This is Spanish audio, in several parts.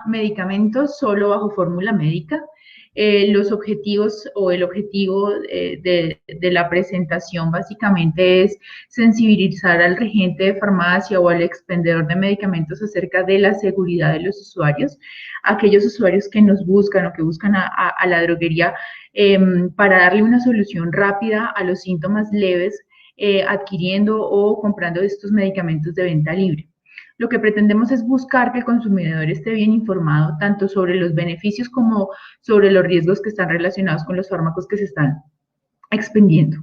medicamentos solo bajo fórmula médica. Los objetivos o el objetivo de la presentación básicamente es sensibilizar al regente de farmacia o al expendedor de medicamentos acerca de la seguridad de los usuarios, aquellos usuarios que nos buscan o que buscan a la droguería para darle una solución rápida a los síntomas leves, adquiriendo o comprando estos medicamentos de venta libre. Lo que pretendemos es buscar que el consumidor esté bien informado tanto sobre los beneficios como sobre los riesgos que están relacionados con los fármacos que se están expendiendo.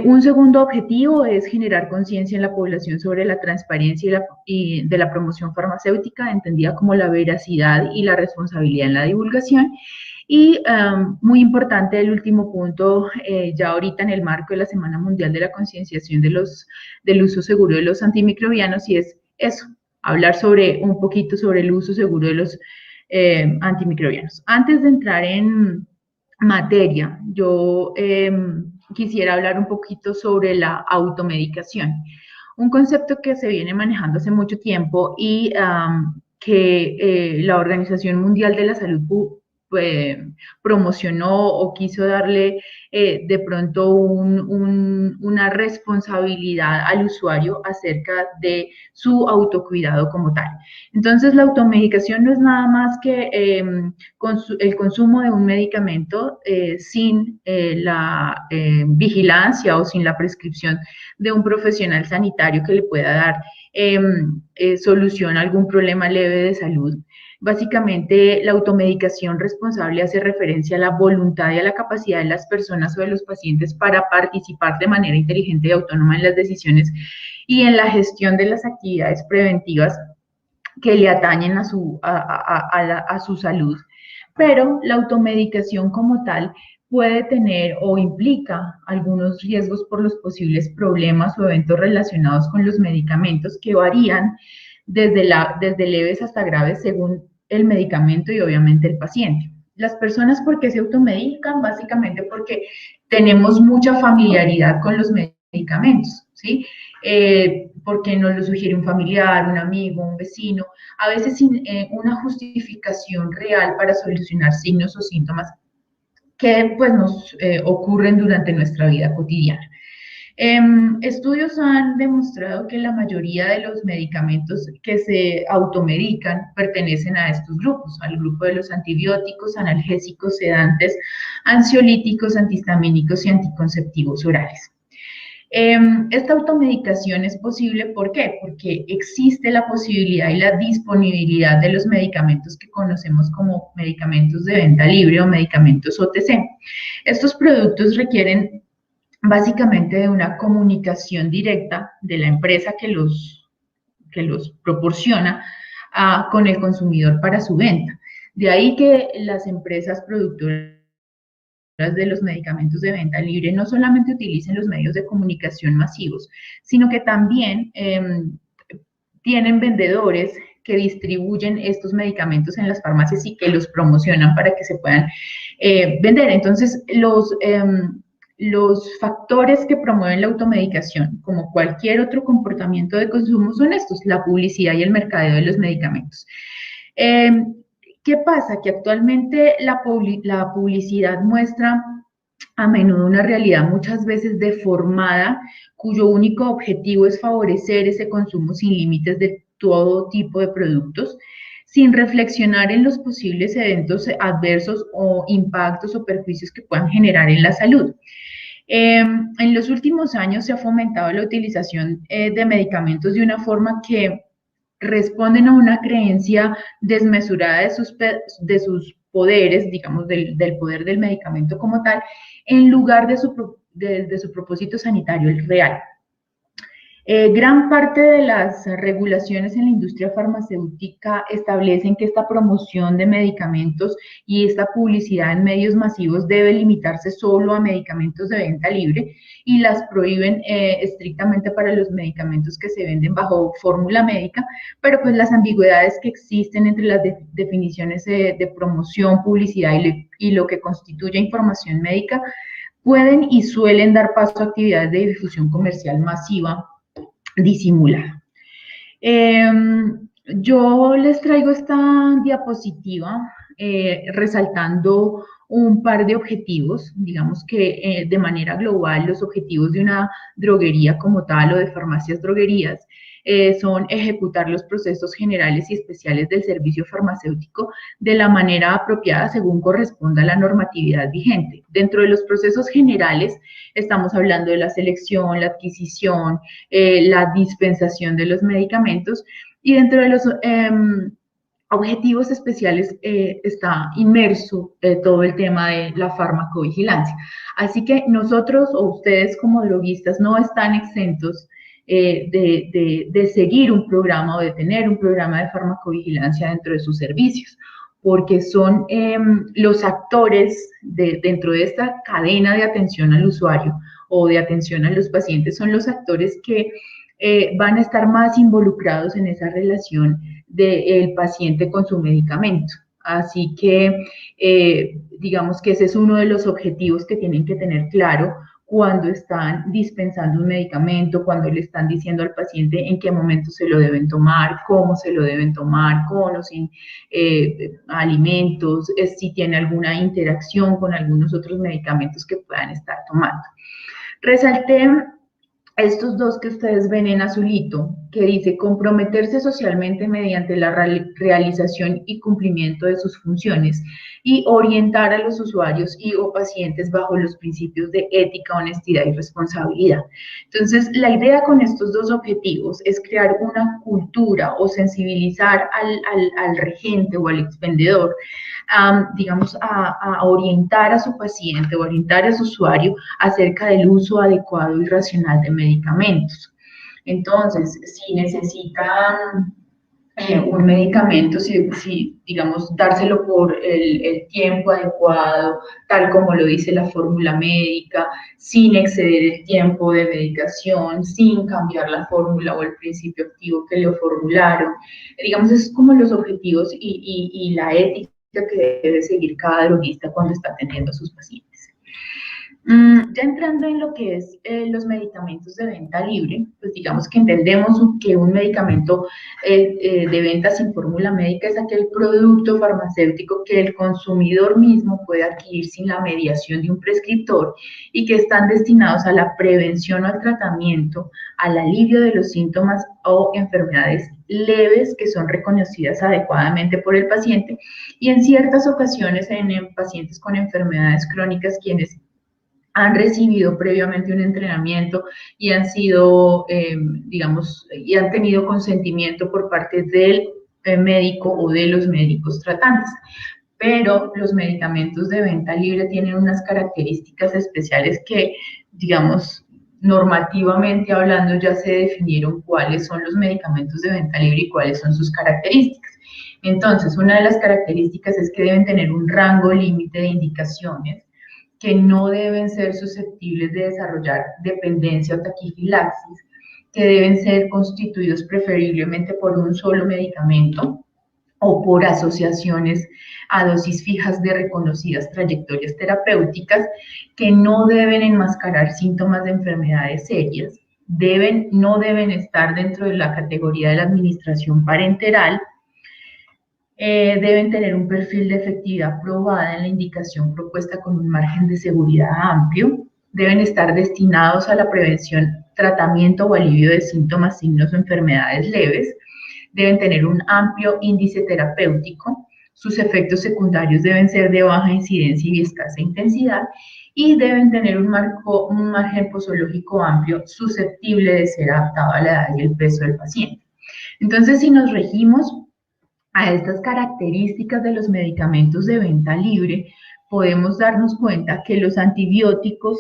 Un segundo objetivo es generar conciencia en la población sobre la transparencia y de la promoción farmacéutica, entendida como la veracidad y la responsabilidad en la divulgación. Y muy importante el último punto, ya ahorita en el marco de la Semana Mundial de la Concienciación del uso seguro de los antimicrobianos, y es eso, hablar un poquito sobre el uso seguro de los antimicrobianos. Antes de entrar en materia, yo quisiera hablar un poquito sobre la automedicación, un concepto que se viene manejando hace mucho tiempo y que la Organización Mundial de la Salud promocionó o quiso darle de pronto una responsabilidad al usuario acerca de su autocuidado como tal. Entonces, la automedicación no es nada más que el consumo de un medicamento sin la vigilancia o sin la prescripción de un profesional sanitario que le pueda dar solución a algún problema leve de salud. Básicamente, la automedicación responsable hace referencia a la voluntad y a la capacidad de las personas o de los pacientes para participar de manera inteligente y autónoma en las decisiones y en la gestión de las actividades preventivas que le atañen a su salud. Pero la automedicación como tal puede tener o implica algunos riesgos por los posibles problemas o eventos relacionados con los medicamentos que varían desde leves hasta graves según el medicamento y obviamente el paciente. Las personas, ¿por qué se automedican? Básicamente porque tenemos mucha familiaridad con los medicamentos, ¿sí? Porque nos lo sugiere un familiar, un amigo, un vecino, a veces sin una justificación real para solucionar signos o síntomas que pues, nos ocurren durante nuestra vida cotidiana. Estudios han demostrado que la mayoría de los medicamentos que se automedican pertenecen a estos grupos, al grupo de los antibióticos, analgésicos, sedantes, ansiolíticos, antihistamínicos y anticonceptivos orales. Esta automedicación es posible, ¿por qué? Porque existe la posibilidad y la disponibilidad de los medicamentos que conocemos como medicamentos de venta libre o medicamentos OTC. Estos productos requieren básicamente de una comunicación directa de la empresa que los proporciona con el consumidor para su venta. De ahí que las empresas productoras de los medicamentos de venta libre no solamente utilicen los medios de comunicación masivos, sino que también tienen vendedores que distribuyen estos medicamentos en las farmacias y que los promocionan para que se puedan vender. Entonces, los factores que promueven la automedicación, como cualquier otro comportamiento de consumo, son estos, la publicidad y el mercadeo de los medicamentos. ¿Qué pasa? Que actualmente la publicidad muestra a menudo una realidad muchas veces deformada, cuyo único objetivo es favorecer ese consumo sin límites de todo tipo de productos, sin reflexionar en los posibles eventos adversos o impactos o perjuicios que puedan generar en la salud. En los últimos años se ha fomentado la utilización de medicamentos de una forma que responden a una creencia desmesurada de sus poderes, digamos, del poder del medicamento como tal, en lugar de su propósito sanitario real. Gran parte de las regulaciones en la industria farmacéutica establecen que esta promoción de medicamentos y esta publicidad en medios masivos debe limitarse solo a medicamentos de venta libre y las prohíben estrictamente para los medicamentos que se venden bajo fórmula médica, pero pues las ambigüedades que existen entre las definiciones de promoción, publicidad y lo que constituye información médica pueden y suelen dar paso a actividades de difusión comercial masiva disimulada. Yo les traigo esta diapositiva resaltando un par de objetivos, digamos que de manera global los objetivos de una droguería como tal o de farmacias droguerías son ejecutar los procesos generales y especiales del servicio farmacéutico de la manera apropiada según corresponda a la normatividad vigente. Dentro de los procesos generales estamos hablando de la selección, la adquisición, la dispensación de los medicamentos y dentro de los objetivos especiales está inmerso todo el tema de la farmacovigilancia. Así que nosotros o ustedes como droguistas no están exentos de seguir un programa o de tener un programa de farmacovigilancia dentro de sus servicios, porque son los actores dentro de esta cadena de atención al usuario o de atención a los pacientes, son los actores que van a estar más involucrados en esa relación del paciente con su medicamento. Así que digamos que ese es uno de los objetivos que tienen que tener claro cuando están dispensando un medicamento, cuando le están diciendo al paciente en qué momento se lo deben tomar, cómo se lo deben tomar, con o sin alimentos, si tiene alguna interacción con algunos otros medicamentos que puedan estar tomando. Resalté estos dos que ustedes ven en azulito, que dice comprometerse socialmente mediante la realización y cumplimiento de sus funciones y orientar a los usuarios y o pacientes bajo los principios de ética, honestidad y responsabilidad. Entonces, la idea con estos dos objetivos es crear una cultura o sensibilizar al regente o al expendedor, digamos, a orientar a su paciente, orientar a su usuario acerca del uso adecuado y racional de medicamentos. Entonces, si necesitan un medicamento, si, digamos, dárselo por el tiempo adecuado, tal como lo dice la fórmula médica, sin exceder el tiempo de medicación, sin cambiar la fórmula o el principio activo que lo formularon. Digamos, es como los objetivos y la ética que debe seguir cada droguista cuando está atendiendo a sus pacientes. Ya entrando en lo que es los medicamentos de venta libre, pues digamos que entendemos que un medicamento de venta sin fórmula médica es aquel producto farmacéutico que el consumidor mismo puede adquirir sin la mediación de un prescriptor y que están destinados a la prevención o al tratamiento, al alivio de los síntomas o enfermedades leves que son reconocidas adecuadamente por el paciente y en ciertas ocasiones en pacientes con enfermedades crónicas quienes han recibido previamente un entrenamiento y han sido, digamos, y han tenido consentimiento por parte del médico o de los médicos tratantes. Pero los medicamentos de venta libre tienen unas características especiales que, digamos, normativamente hablando ya se definieron cuáles son los medicamentos de venta libre y cuáles son sus características. Entonces, una de las características es que deben tener un rango límite de indicaciones, que no deben ser susceptibles de desarrollar dependencia o taquifilaxis, que deben ser constituidos preferiblemente por un solo medicamento o por asociaciones a dosis fijas de reconocidas trayectorias terapéuticas, que no deben enmascarar síntomas de enfermedades serias, no deben estar dentro de la categoría de la administración parenteral, deben tener un perfil de efectividad probada en la indicación propuesta con un margen de seguridad amplio, deben estar destinados a la prevención, tratamiento o alivio de síntomas, signos o enfermedades leves, deben tener un amplio índice terapéutico, sus efectos secundarios deben ser de baja incidencia y escasa intensidad, y deben tener un margen posológico amplio, susceptible de ser adaptado a la edad y el peso del paciente. Entonces, si nos regimos a estas características de los medicamentos de venta libre, podemos darnos cuenta que los antibióticos,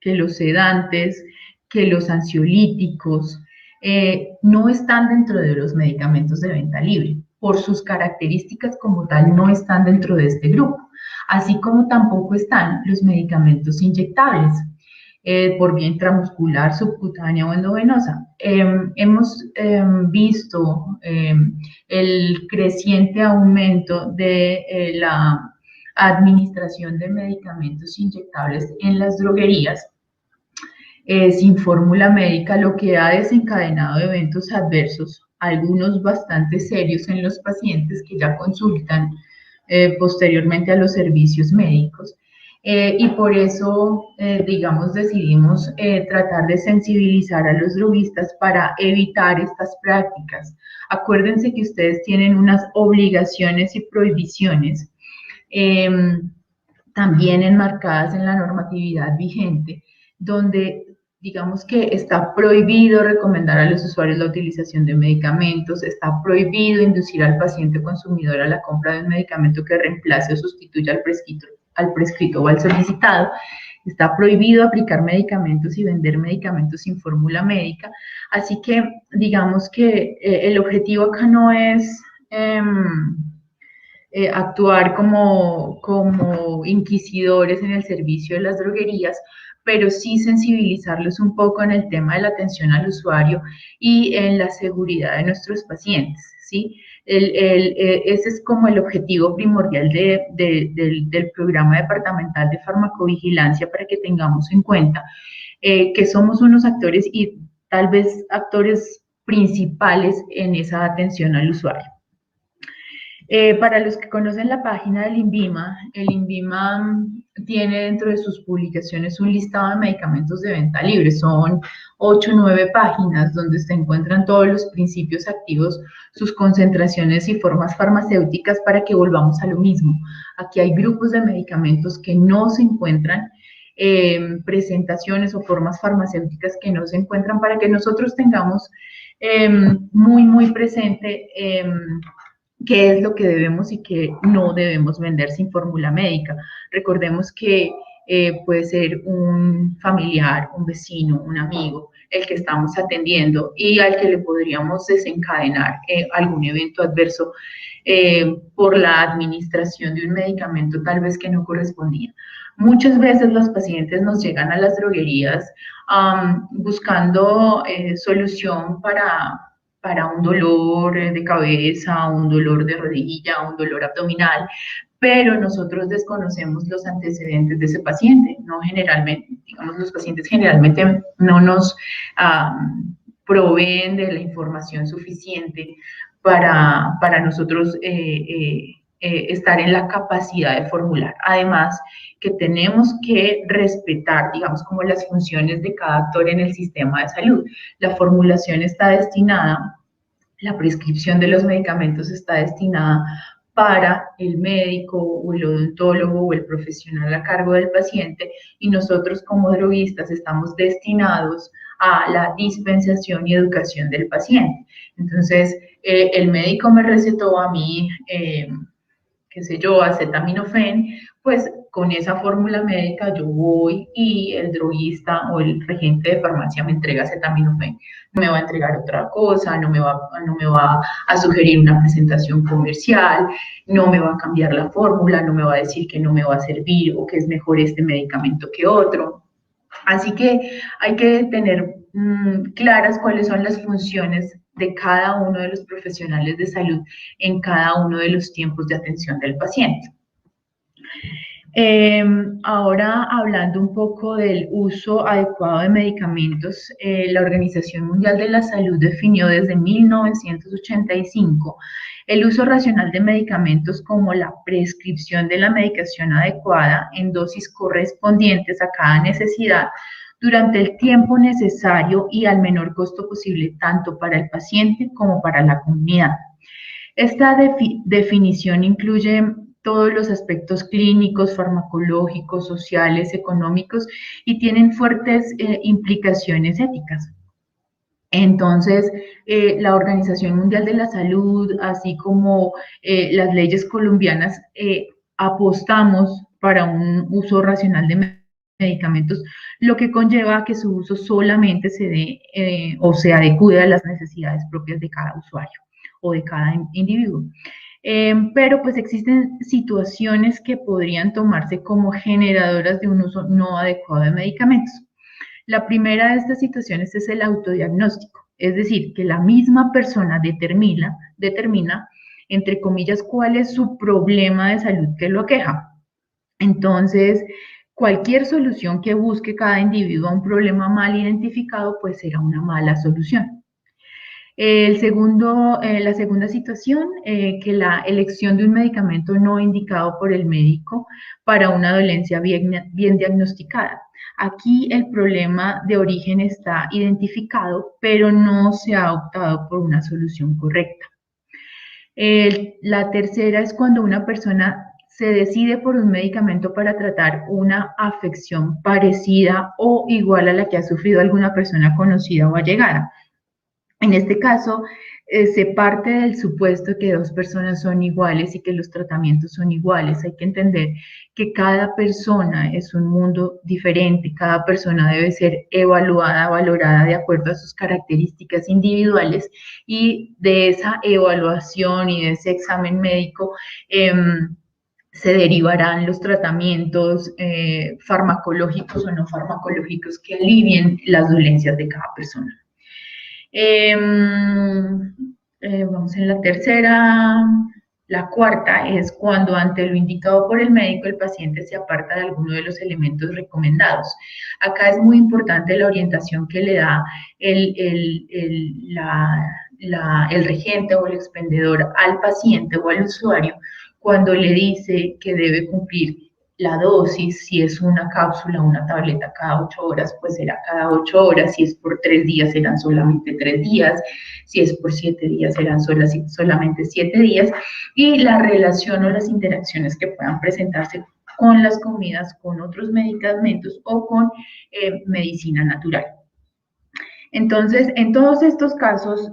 que los sedantes, que los ansiolíticos no están dentro de los medicamentos de venta libre. Por sus características como tal, no están dentro de este grupo, así como tampoco están los medicamentos inyectables. Por vía intramuscular, subcutánea o endovenosa. Hemos visto el creciente aumento de la administración de medicamentos inyectables en las droguerías sin fórmula médica, lo que ha desencadenado eventos adversos algunos bastante serios en los pacientes que ya consultan posteriormente a los servicios médicos. Y por eso, digamos, decidimos tratar de sensibilizar a los droguistas para evitar estas prácticas. Acuérdense que ustedes tienen unas obligaciones y prohibiciones eh, también enmarcadas en la normatividad vigente, donde digamos que está prohibido recomendar a los usuarios la utilización de medicamentos, está prohibido inducir al paciente consumidor a la compra de un medicamento que reemplace o sustituya al prescrito o al solicitado, está prohibido aplicar medicamentos y vender medicamentos sin fórmula médica, así que digamos que el objetivo acá no es actuar como inquisidores en el servicio de las droguerías, pero sí sensibilizarlos un poco en el tema de la atención al usuario y en la seguridad de nuestros pacientes, ¿sí? Ese es como el objetivo primordial del programa departamental de farmacovigilancia para que tengamos en cuenta que somos unos actores y tal vez actores principales en esa atención al usuario. Para los que conocen la página del INVIMA, el INVIMA tiene dentro de sus publicaciones un listado de medicamentos de venta libre. Son 8 o 9 páginas donde se encuentran todos los principios activos, sus concentraciones y formas farmacéuticas para que volvamos a lo mismo. Aquí hay grupos de medicamentos que no se encuentran, presentaciones o formas farmacéuticas que no se encuentran para que nosotros tengamos muy presente qué es lo que debemos y qué no debemos vender sin fórmula médica. Recordemos que puede ser un familiar, un vecino, un amigo, el que estamos atendiendo y al que le podríamos desencadenar algún evento adverso por la administración de un medicamento tal vez que no correspondía. Muchas veces los pacientes nos llegan a las droguerías buscando solución para un dolor de cabeza, un dolor de rodilla, un dolor abdominal, pero nosotros desconocemos los antecedentes de ese paciente. No generalmente, digamos, los pacientes generalmente no nos proveen de la información suficiente para nosotros estar en la capacidad de formular. Además, que tenemos que respetar, digamos, como las funciones de cada actor en el sistema de salud. La formulación está destinada, la prescripción de los medicamentos está destinada para el médico o el odontólogo o el profesional a cargo del paciente y nosotros como droguistas estamos destinados a la dispensación y educación del paciente. Entonces, el médico me recetó a mí qué sé yo, acetaminofén, pues con esa fórmula médica yo voy y el droguista o el regente de farmacia me entrega acetaminofén. No me va a entregar otra cosa, no me va a sugerir una presentación comercial, no me va a cambiar la fórmula, no me va a decir que no me va a servir o que es mejor este medicamento que otro. Así que hay que tener claras cuáles son las funciones de cada uno de los profesionales de salud en cada uno de los tiempos de atención del paciente. Ahora, hablando un poco del uso adecuado de medicamentos, la Organización Mundial de la Salud definió desde 1985 el uso racional de medicamentos como la prescripción de la medicación adecuada en dosis correspondientes a cada necesidad durante el tiempo necesario y al menor costo posible, tanto para el paciente como para la comunidad. Esta definición incluye todos los aspectos clínicos, farmacológicos, sociales, económicos y tienen fuertes implicaciones éticas. Entonces, la Organización Mundial de la Salud, así como las leyes colombianas, apostamos para un uso racional de medicamentos, lo que conlleva a que su uso solamente se dé o se adecue a las necesidades propias de cada usuario o de cada individuo. Pero pues existen situaciones que podrían tomarse como generadoras de un uso no adecuado de medicamentos. La primera de estas situaciones es el autodiagnóstico, es decir, que la misma persona determina, entre comillas, cuál es su problema de salud que lo aqueja. Entonces, cualquier solución que busque cada individuo a un problema mal identificado, pues será una mala solución. La segunda situación, que la elección de un medicamento no indicado por el médico para una dolencia bien diagnosticada. Aquí el problema de origen está identificado, pero no se ha optado por una solución correcta. La tercera es cuando una persona se decide por un medicamento para tratar una afección parecida o igual a la que ha sufrido alguna persona conocida o allegada. En este caso, se parte del supuesto que dos personas son iguales y que los tratamientos son iguales. Hay que entender que cada persona es un mundo diferente, cada persona debe ser evaluada, valorada de acuerdo a sus características individuales, y de esa evaluación y de ese examen médico se derivarán los tratamientos farmacológicos o no farmacológicos que alivien las dolencias de cada persona. Vamos en la tercera. La cuarta es cuando, ante lo indicado por el médico, el paciente se aparta de alguno de los elementos recomendados. Acá es muy importante la orientación que le da el regente o el expendedor al paciente o al usuario cuando le dice que debe cumplir la dosis. Si es una cápsula, una tableta cada 8 horas, pues será cada 8 horas. Si es por 3 días, serán solamente 3 días. Si es por 7 días, serán solamente 7 días. Y la relación o las interacciones que puedan presentarse con las comidas, con otros medicamentos o con medicina natural. Entonces, en todos estos casos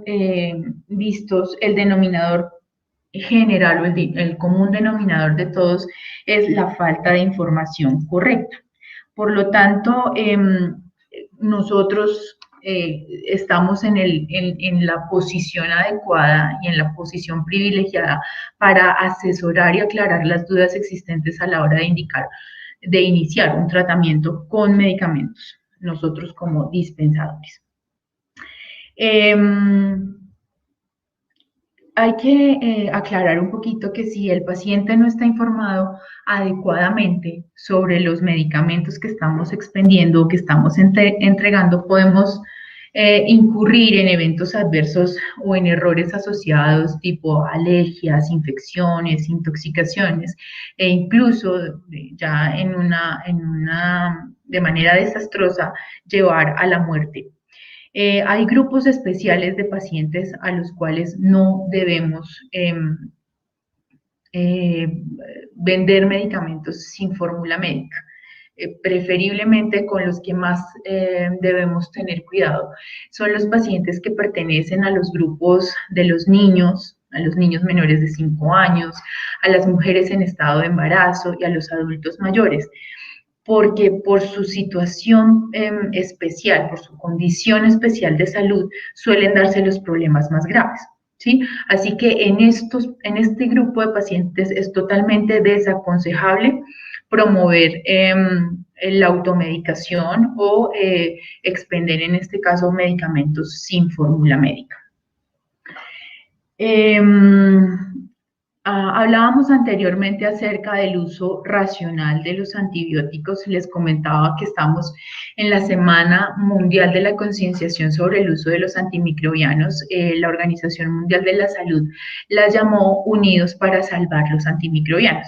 vistos, el denominador general o el común denominador de todos es la falta de información correcta. Por lo tanto, nosotros estamos en la posición adecuada y en la posición privilegiada para asesorar y aclarar las dudas existentes a la hora de iniciar un tratamiento con medicamentos, nosotros como dispensadores. Hay que aclarar un poquito que si el paciente no está informado adecuadamente sobre los medicamentos que estamos expendiendo o que estamos entregando, podemos incurrir en eventos adversos o en errores asociados tipo alergias, infecciones, intoxicaciones, e incluso ya de manera desastrosa, llevar a la muerte. Hay grupos especiales de pacientes a los cuales no debemos vender medicamentos sin fórmula médica. Preferiblemente con los que más debemos tener cuidado son los pacientes que pertenecen a los grupos de los niños, a los niños menores de 5 años, a las mujeres en estado de embarazo y a los adultos mayores, porque por su situación especial, por su condición especial de salud, suelen darse los problemas más graves, ¿sí? Así que en este grupo de pacientes es totalmente desaconsejable promover la automedicación o expender, en este caso, medicamentos sin fórmula médica. Hablábamos anteriormente acerca del uso racional de los antibióticos. Les comentaba que estamos en la Semana Mundial de la Concienciación sobre el uso de los antimicrobianos. La Organización Mundial de la Salud la llamó Unidos para Salvar los Antimicrobianos.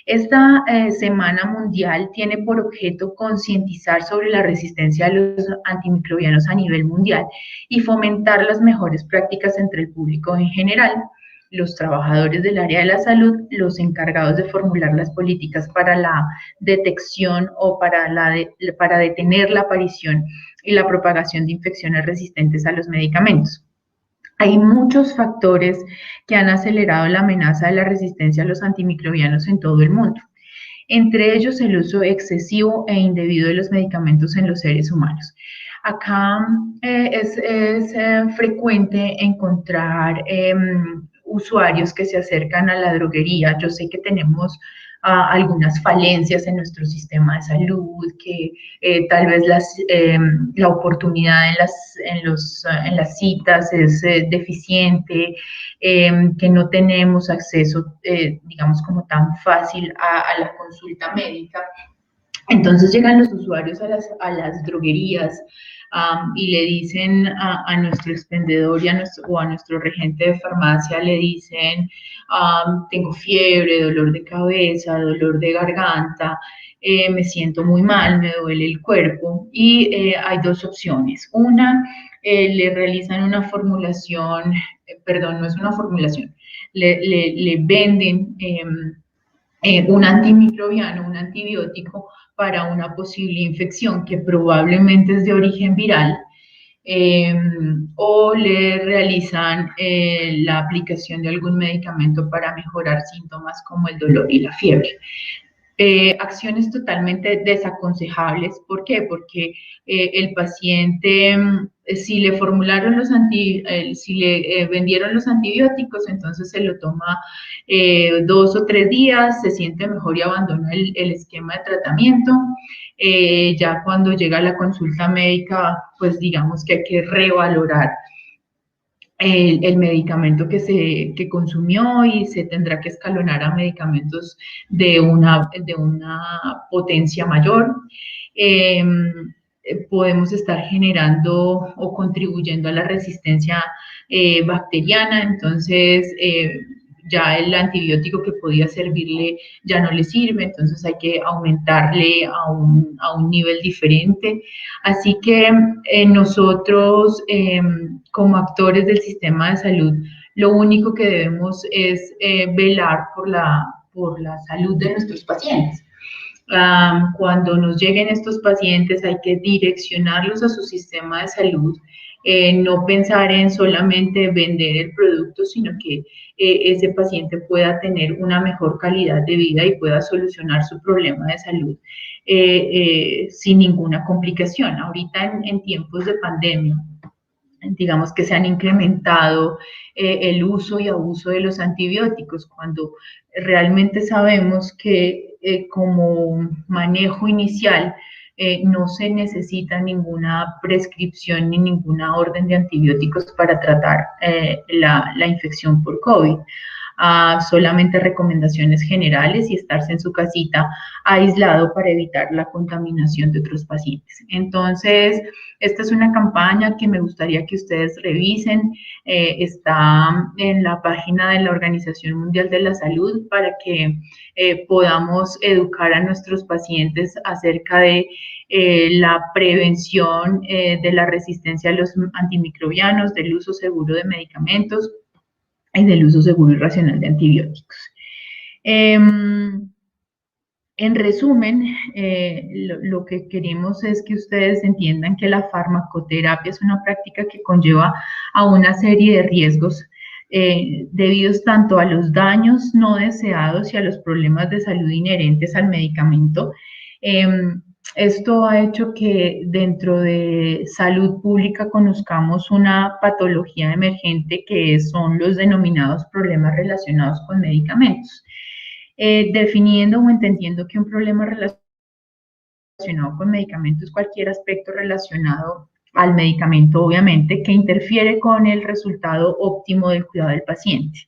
Esta Semana Mundial tiene por objeto concientizar sobre la resistencia a los antimicrobianos a nivel mundial y fomentar las mejores prácticas entre el público en general, los trabajadores del área de la salud, los encargados de formular las políticas para la detección o para detener la aparición y la propagación de infecciones resistentes a los medicamentos. Hay muchos factores que han acelerado la amenaza de la resistencia a los antimicrobianos en todo el mundo, entre ellos el uso excesivo e indebido de los medicamentos en los seres humanos. Acá es frecuente encontrar usuarios que se acercan a la droguería. Yo sé que tenemos algunas falencias en nuestro sistema de salud, que tal vez la oportunidad en las citas es deficiente, que no tenemos acceso, digamos, como tan fácil a la consulta médica. Entonces llegan los usuarios a las droguerías y le dicen a nuestro expendedor o a nuestro regente de farmacia, le dicen, tengo fiebre, dolor de cabeza, dolor de garganta, me siento muy mal, me duele el cuerpo. Y hay dos opciones. Una, le realizan una formulación, perdón, no es una formulación, le venden un antimicrobiano, un antibiótico para una posible infección que probablemente es de origen viral, eh, o le realizan la aplicación de algún medicamento para mejorar síntomas como el dolor y la fiebre. Acciones totalmente desaconsejables. ¿Por qué? Porque el paciente, si le formularon si le vendieron los antibióticos, entonces se lo toma 2 o 3 días, se siente mejor y abandona el esquema de tratamiento. Ya cuando llega a la consulta médica, pues digamos que hay que revalorar el medicamento que consumió y se tendrá que escalonar a medicamentos de una potencia mayor. Eh, Podemos estar generando o contribuyendo a la resistencia bacteriana, entonces ya el antibiótico que podía servirle ya no le sirve, entonces hay que aumentarle a un nivel diferente. Así que nosotros, como actores del sistema de salud, lo único que debemos es velar por la salud de nuestros pacientes. Cuando nos lleguen estos pacientes hay que direccionarlos a su sistema de salud, no pensar en solamente vender el producto, sino que ese paciente pueda tener una mejor calidad de vida y pueda solucionar su problema de salud sin ninguna complicación. Ahorita en tiempos de pandemia, digamos que se han incrementado el uso y abuso de los antibióticos, cuando realmente sabemos que como manejo inicial no se necesita ninguna prescripción ni ninguna orden de antibióticos para tratar la infección por COVID. Solamente recomendaciones generales y estarse en su casita aislado para evitar la contaminación de otros pacientes. Entonces, esta es una campaña que me gustaría que ustedes revisen. Está en la página de la Organización Mundial de la Salud para que podamos educar a nuestros pacientes acerca de la prevención de la resistencia a los antimicrobianos, del uso seguro de medicamentos y del uso seguro y racional de antibióticos. En resumen, lo que queremos es que ustedes entiendan que la farmacoterapia es una práctica que conlleva a una serie de riesgos debidos tanto a los daños no deseados y a los problemas de salud inherentes al medicamento. Esto ha hecho que dentro de salud pública conozcamos una patología emergente que son los denominados problemas relacionados con medicamentos. Definiendo o entendiendo que un problema relacionado con medicamentos es cualquier aspecto relacionado al medicamento, obviamente, que interfiere con el resultado óptimo del cuidado del paciente.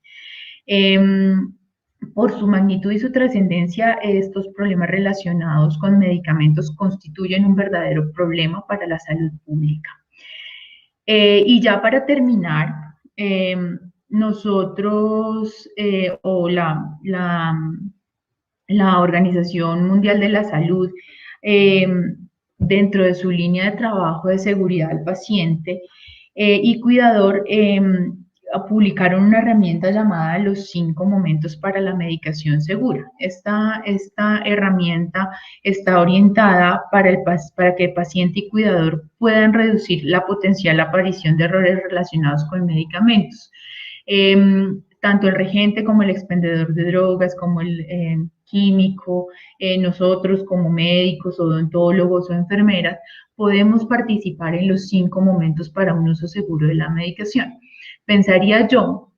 Por su magnitud y su trascendencia, estos problemas relacionados con medicamentos constituyen un verdadero problema para la salud pública. Y ya para terminar, nosotros o la Organización Mundial de la Salud, dentro de su línea de trabajo de seguridad al paciente y cuidador, publicaron una herramienta llamada Los 5 Momentos para la Medicación Segura. Esta herramienta está orientada para que el paciente y cuidador puedan reducir la potencial aparición de errores relacionados con medicamentos. Tanto el regente como el expendedor de drogas, como el químico, nosotros como médicos, odontólogos o enfermeras, podemos participar en los 5 momentos para un uso seguro de la medicación. Pensaría yo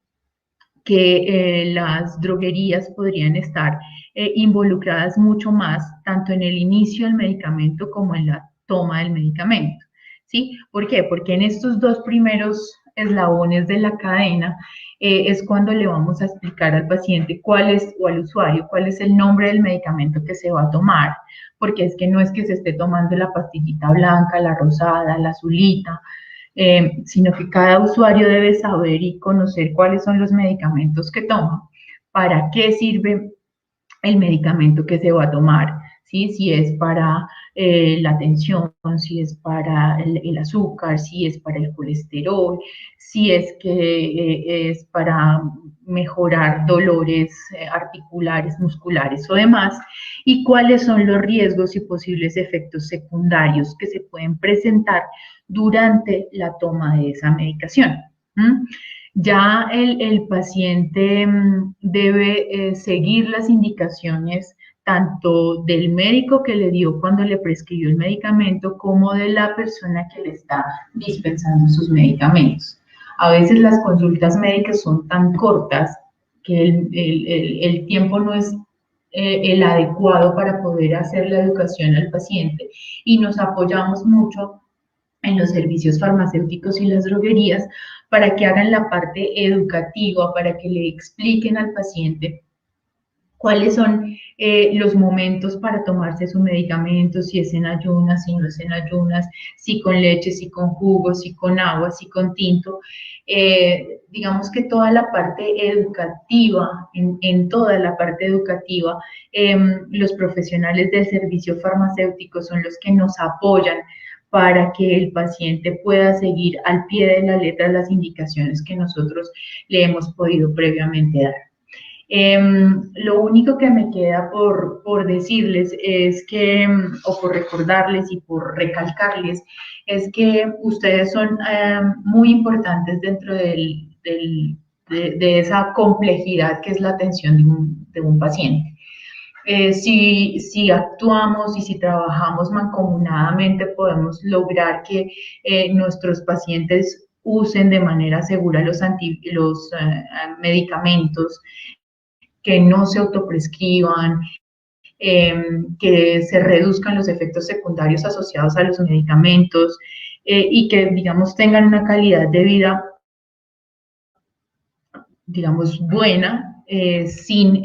que las droguerías podrían estar involucradas mucho más, tanto en el inicio del medicamento como en la toma del medicamento. ¿Sí? ¿Por qué? Porque en estos 2 primeros eslabones de la cadena, es cuando le vamos a explicar al paciente cuál es, o al usuario, cuál es el nombre del medicamento que se va a tomar, porque es que no es que se esté tomando la pastillita blanca, la rosada, la azulita, sino que cada usuario debe saber y conocer cuáles son los medicamentos que toma, para qué sirve el medicamento que se va a tomar, ¿sí? Si es para la tensión, si es para el azúcar, si es para el colesterol, si es que es para mejorar dolores articulares, musculares o demás, y cuáles son los riesgos y posibles efectos secundarios que se pueden presentar durante la toma de esa medicación. ¿Mm? Ya el paciente debe seguir las indicaciones tanto del médico que le dio cuando le prescribió el medicamento como de la persona que le está dispensando sus medicamentos. A veces las consultas médicas son tan cortas que el tiempo no es el adecuado para poder hacer la educación al paciente y nos apoyamos mucho en los servicios farmacéuticos y las droguerías para que hagan la parte educativa, para que le expliquen al paciente cuáles son los momentos para tomarse su medicamento, si es en ayunas, si no es en ayunas, si con leche, si con jugo, si con agua, si con tinto. Digamos que toda la parte educativa, en toda la parte educativa, los profesionales del servicio farmacéutico son los que nos apoyan para que el paciente pueda seguir al pie de la letra las indicaciones que nosotros le hemos podido previamente dar. Lo único que me queda por decirles es que, o por recordarles y por recalcarles, es que ustedes son muy importantes dentro de esa complejidad que es la atención de un paciente. Si actuamos y si trabajamos mancomunadamente, podemos lograr que nuestros pacientes usen de manera segura los medicamentos, que no se autoprescriban, que se reduzcan los efectos secundarios asociados a los medicamentos y que, digamos, tengan una calidad de vida, digamos, buena, sin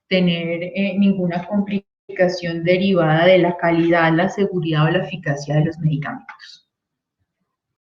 tener ninguna complicación derivada de la calidad, la seguridad o la eficacia de los medicamentos.